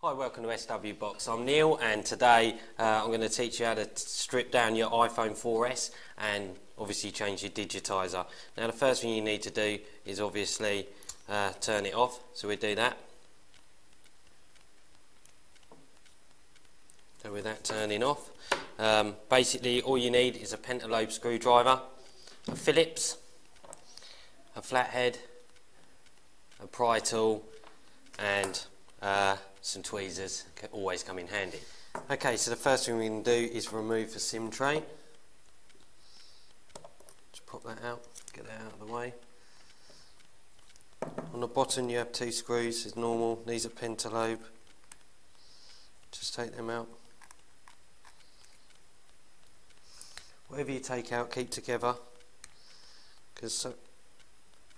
Hi, welcome to SW Box. I'm Neil, and today I'm going to teach you how to strip down your iPhone 4S and obviously change your digitizer. Now the first thing you need to do is obviously turn it off, so we do that. So with that turning off, basically all you need is a pentalobe screwdriver, a Phillips, a flathead, a pry tool, and some tweezers always come in handy. Okay, so the first thing we can do is remove the SIM tray. Just pop that out, get that out of the way. On the bottom you have two screws as normal. These are pentalobe. Just take them out. Whatever you take out, keep together, because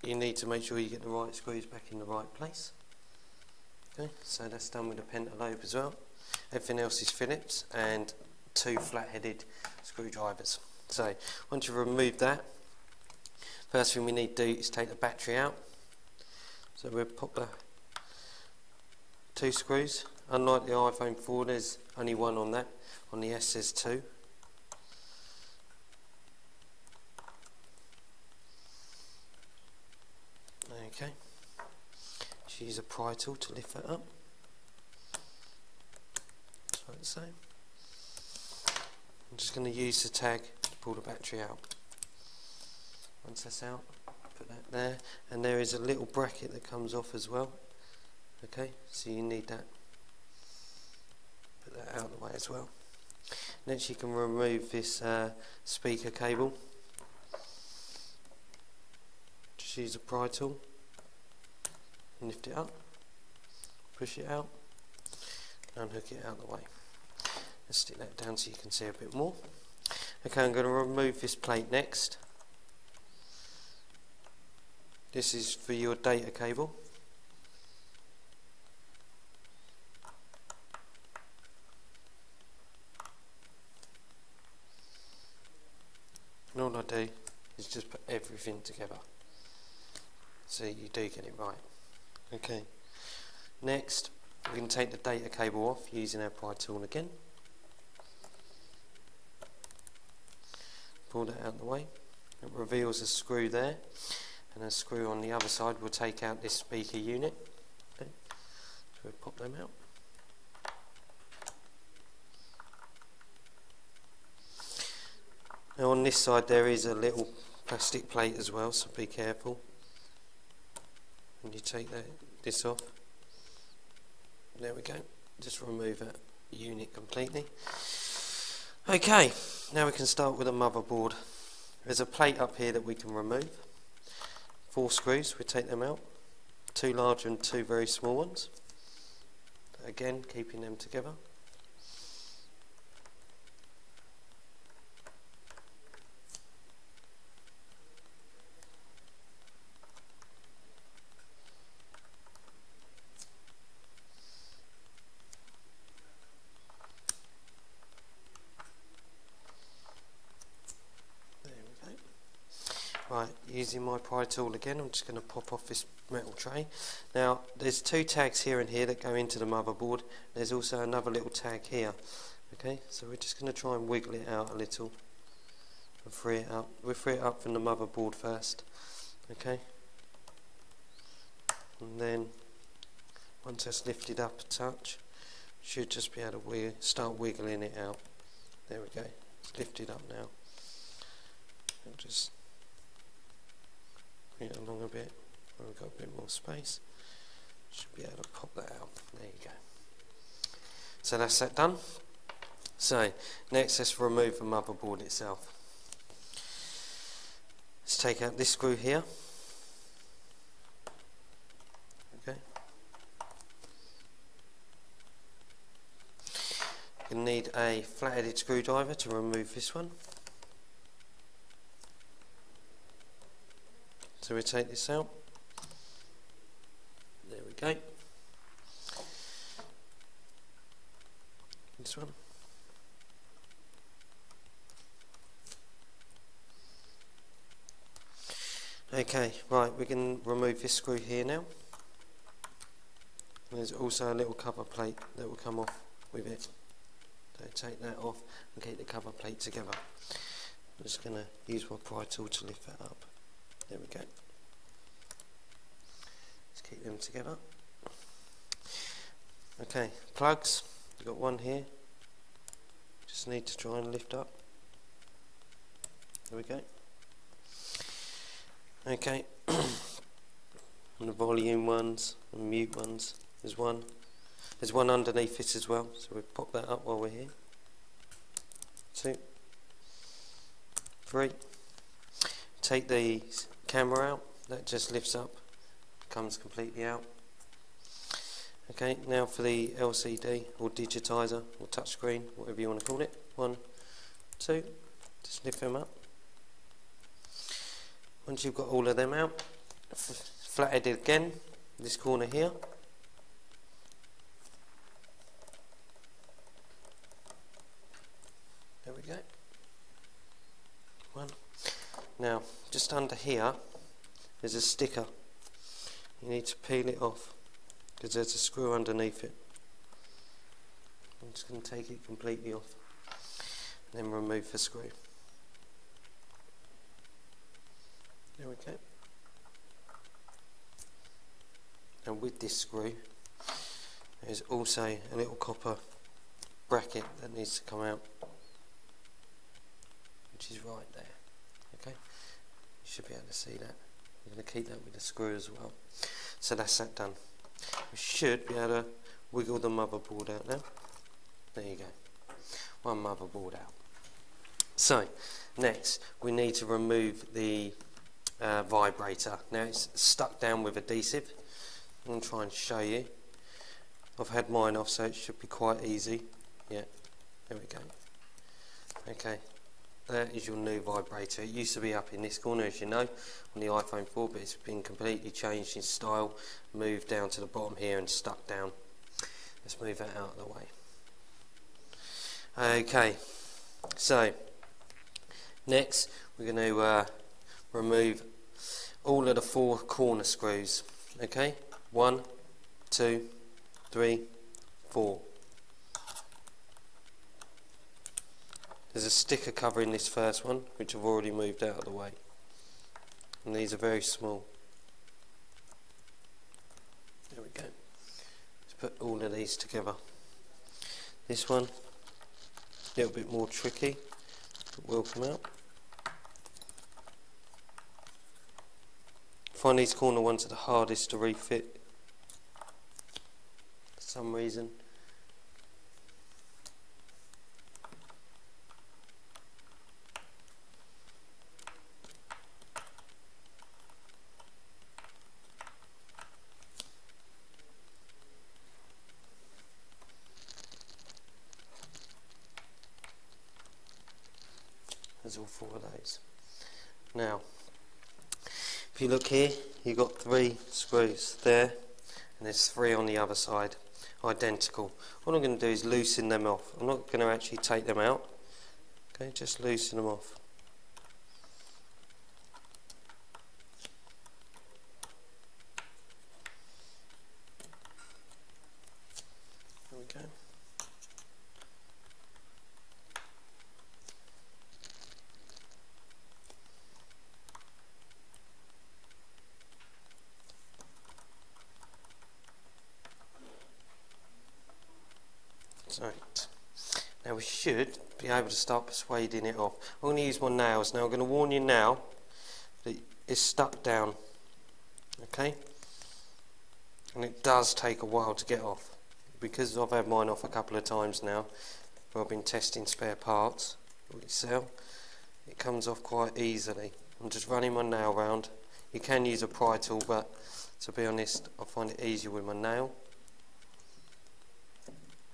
you need to make sure you get the right screws back in the right place. Okay, so that's done with the pentalobe as well. Everything else is Phillips and two flat-headed screwdrivers. So once you've removed that, first thing we need to do is take the battery out. So we'll pop the two screws. Unlike the iPhone 4, there's only one on that. On the S there's two. Okay. Use a pry tool to lift that up, just like so. I'm just going to use the tag to pull the battery out. Once that's out, put that there, and there is a little bracket that comes off as well. Okay, so you need that. Put that out of the way as well. Next you can remove this speaker cable. Just use a pry tool. Lift it up, push it out, unhook it out of the way. Let's stick that down so you can see a bit more. Okay, I'm going to remove this plate next. This is for your data cable. And all I do is just put everything together so you do get it right. Okay, next we can take the data cable off using our pry tool again. Pull that out of the way. It reveals a screw there, and a screw on the other side will take out this speaker unit. Okay. So we'll pop them out. Now on this side there is a little plastic plate as well, so be careful. And you take this off. There we go. Just remove that unit completely. Okay, now we can start with a motherboard. There's a plate up here that we can remove. 4 screws, we take them out. 2 large and 2 very small ones. Again, keeping them together. Right, using my pry tool again, I'm just going to pop off this metal tray. Now, there's 2 tags here and here that go into the motherboard. There's also another little tag here. Okay, so we're just going to try and wiggle it out a little and free it up. We'll free it up from the motherboard first. Okay, and then once that's lifted up a touch, should just be able to start wiggling it out. There we go, it's lifted up now. I'll just bring it along a bit, where we've got a bit more space. Should be able to pop that out. There you go. So that's that done. So next let's remove the motherboard itself. Let's take out this screw here. Okay. You need a flat-headed screwdriver to remove this one. So we take this out. There we go. This one. Okay, right, we can remove this screw here now. There's also a little cover plate that will come off with it. So take that off and keep the cover plate together. I'm just going to use my pry tool to lift that up. There we go. Let's keep them together. Okay, plugs. You've got one here. Just need to try and lift up. There we go. Okay. And the volume ones and mute ones. There's one underneath it as well, so we'll pop that up while we're here. 2, 3. Take the camera out, that just lifts up, comes completely out. Okay, now for the LCD or digitizer or touchscreen, whatever you want to call it. 1, 2, just lift them up. Once you've got all of them out, flathead it again, this corner here. There we go. 1. Now, just under here, there's a sticker. You need to peel it off, because there's a screw underneath it. I'm just going to take it completely off, and then remove the screw. There we go. And with this screw, there's also a little copper bracket that needs to come out, which is right there. Okay, you should be able to see that. I'm going to keep that with the screw as well. So that's that done. We should be able to wiggle the motherboard out now. There you go. One motherboard out. So next we need to remove the vibrator. Now it's stuck down with adhesive. I'm going to try and show you. I've had mine off, so it should be quite easy. Yeah, there we go. Okay, that is your new vibrator. It used to be up in this corner, as you know, on the iPhone 4, but it's been completely changed in style, moved down to the bottom here and stuck down. Let's move that out of the way. Okay, so next we're going to remove all of the 4 corner screws. Okay, 1, 2, 3, 4. There's a sticker covering this first one, which I've already moved out of the way, and these are very small. There we go. Let's put all of these together. This one, a little bit more tricky, but will come out. I find these corner ones are the hardest to refit for some reason. There's all 4 of those. Now, if you look here, you've got 3 screws there, and there's 3 on the other side, identical. What I'm going to do is loosen them off. I'm not going to actually take them out. Okay, just loosen them off. There we go. Right. Now we should be able to start persuading it off. I'm going to use my nails. Now I'm going to warn you now that it's stuck down. Okay? And it does take a while to get off. Because I've had mine off a couple of times now, where I've been testing spare parts that we sell, it comes off quite easily. I'm just running my nail round. You can use a pry tool, but to be honest, I find it easier with my nail.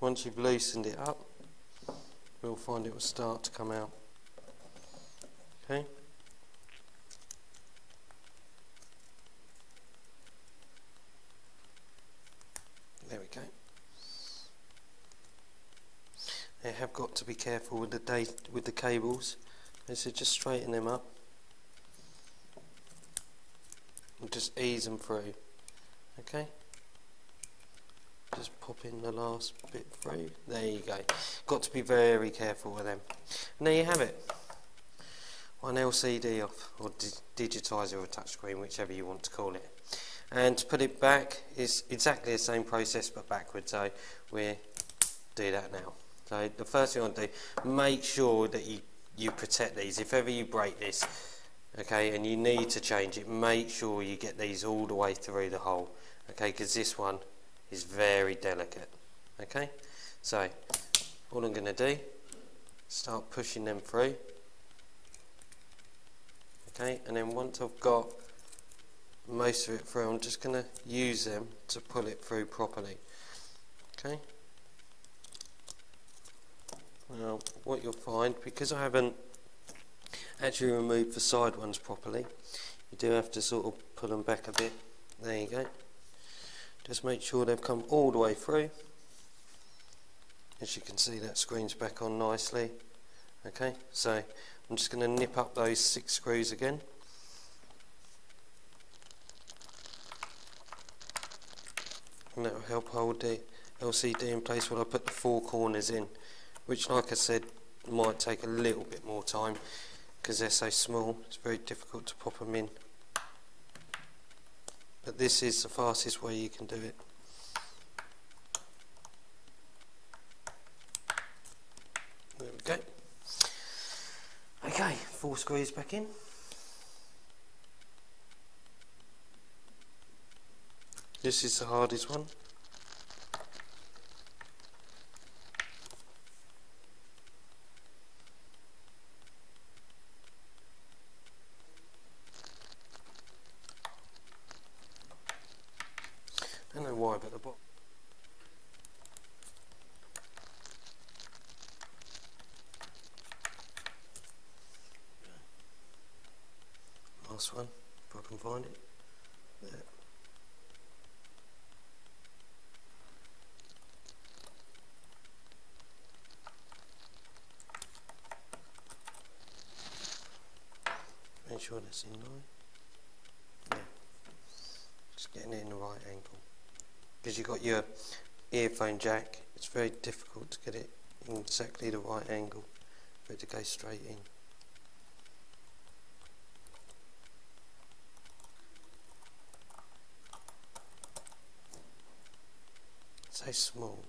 Once you've loosened it up, we'll find it will start to come out. Okay? There we go. You have got to be careful with the cables, so just straighten them up and just ease them through. Okay? just pop in the last bit through. There you go. Got to be very careful with them. And there you have it. One LCD off, or digitizer or touchscreen, whichever you want to call it. And to put it back is exactly the same process but backwards. So we'll do that now. So the first thing I'll do, make sure that you protect these. If ever you break this, okay, and you need to change it, make sure you get these all the way through the hole, okay, because this one is very delicate. Okay, so all I'm going to do, start pushing them through. Okay, and then once I've got most of it through, I'm just going to use them to pull it through properly. Okay. Now, what you'll find, because I haven't actually removed the side ones properly, you do have to sort of pull them back a bit. There you go. Just make sure they've come all the way through. As you can see, that screen's back on nicely. Okay, so I'm just going to nip up those 6 screws again. And that will help hold the LCD in place while I put the 4 corners in, which, like I said, might take a little bit more time because they're so small. It's very difficult to pop them in, but this is the fastest way you can do it. There we go. Okay, 4 screws back in. This is the hardest one. I don't know why, but the bottom. Last one, if I can find it. There. Make sure that's in line. Yeah. Just getting it in the right angle. Because you've got your earphone jack, it's very difficult to get it in exactly the right angle for it to go straight in. So small.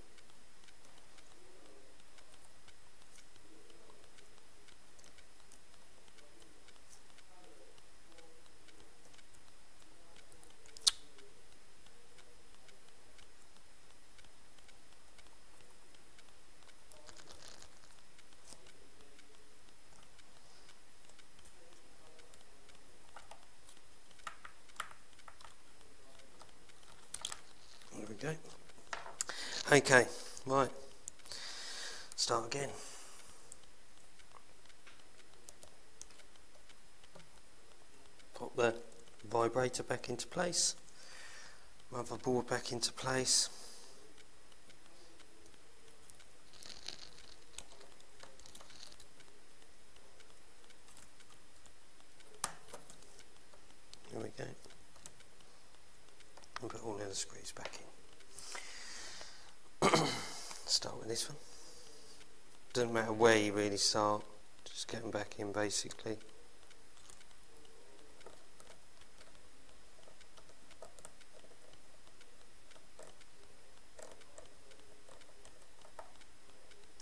There we go. Okay, right, start again. Pop the vibrator back into place, motherboard back into place. There we go. And put all the other screws back in. Start with this one. Doesn't matter where you really start, just get them back in basically.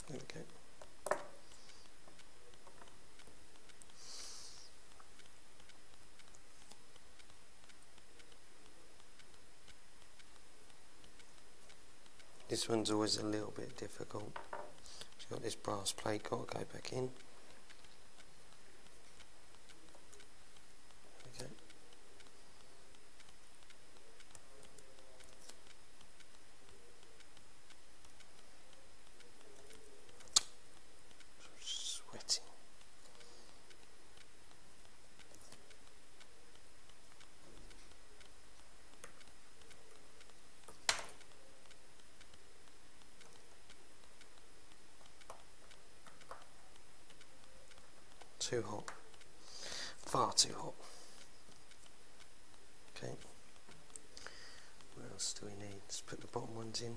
There we go. This one's always a little bit difficult. It's got this brass plate, got to go back in. Okay. Sweating. Too hot. Far too hot. Okay. What else do we need? Let's put the bottom ones in.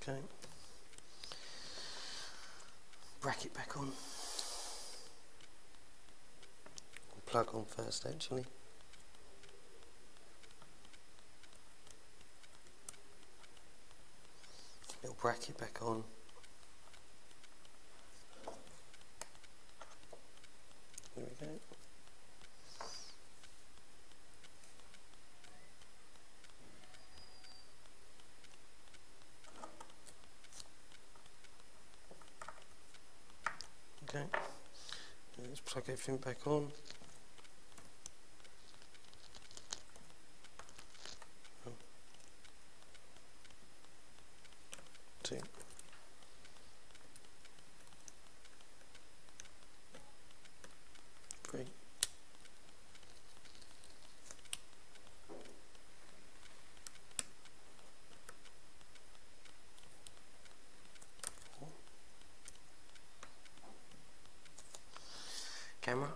Okay. Bracket back on. Plug on first, actually. Little bracket back on. There we go. Okay, let's plug everything back on. One, two. Three. Four. Camera.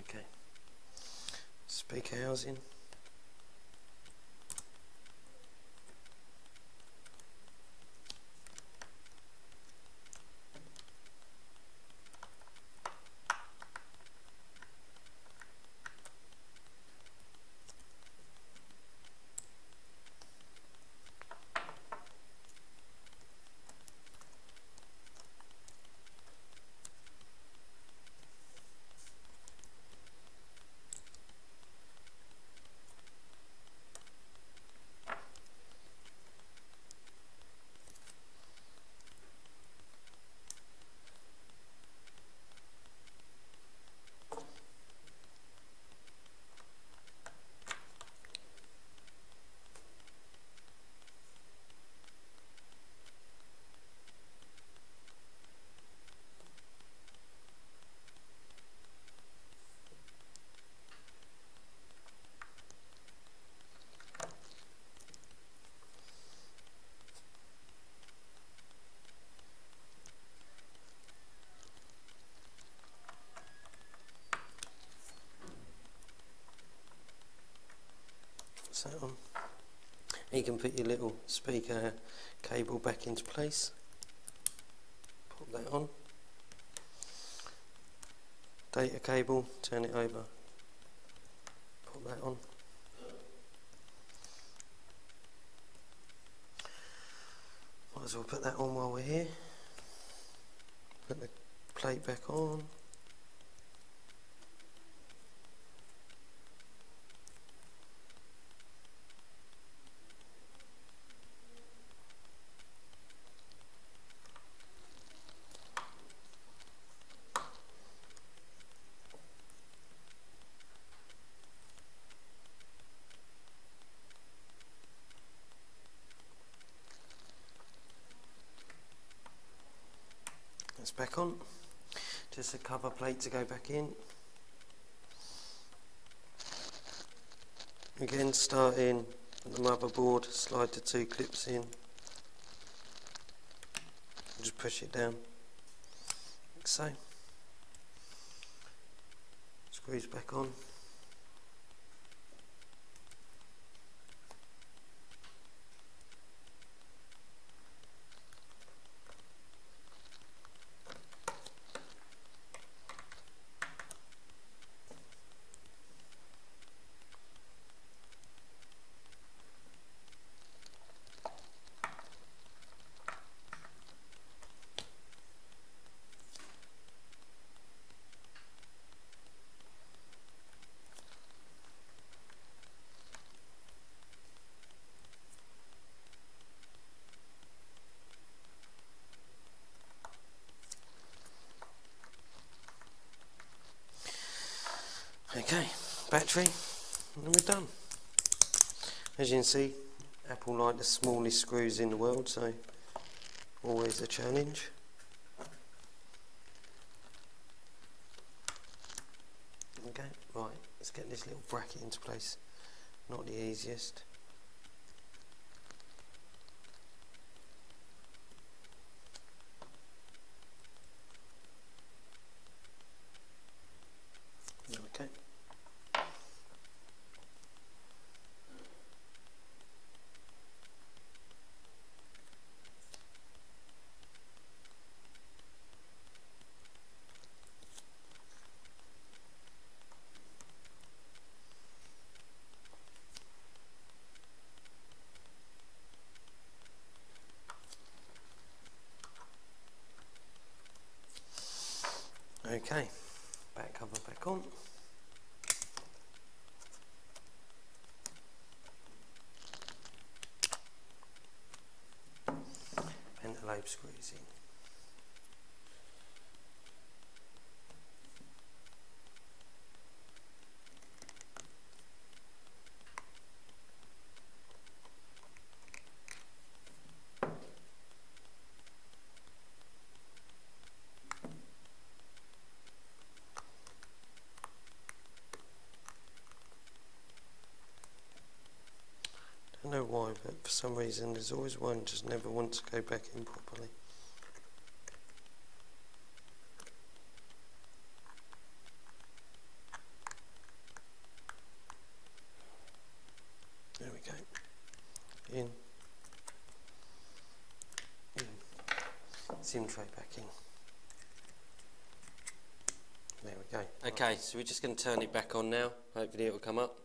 Okay. Speaker housing. So you can put your little speaker cable back into place. Put that on. Data cable, turn it over. Put that on. Might as well put that on while we're here. Put the plate back on. That's back on. Just a cover plate to go back in. Again, starting at the motherboard, slide the two clips in. Just push it down, like so. Screws back on. Okay, battery, and we're done. As you can see, Apple like the smallest screws in the world, so always a challenge. Okay, right, let's just get this little bracket into place. Not the easiest. Okay. Okay, back cover back on. Pentalobe screws in. I don't know why, but for some reason there's always one just never wants to go back in properly. There we go. In. SIM tray back in. There we go. Okay, so we're just going to turn it back on now. Hopefully it will come up.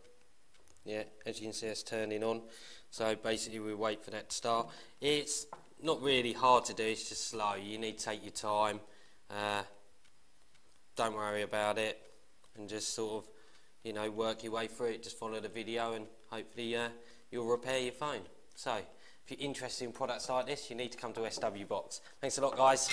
Yeah, as you can see, it's turning on. So basically we wait for that to start. It's not really hard to do, it's just slow. You need to take your time. Don't worry about it, and just sort of, you know, work your way through it. Just follow the video and hopefully you'll repair your phone. So if you're interested in products like this, you need to come to SW Box. Thanks a lot, guys.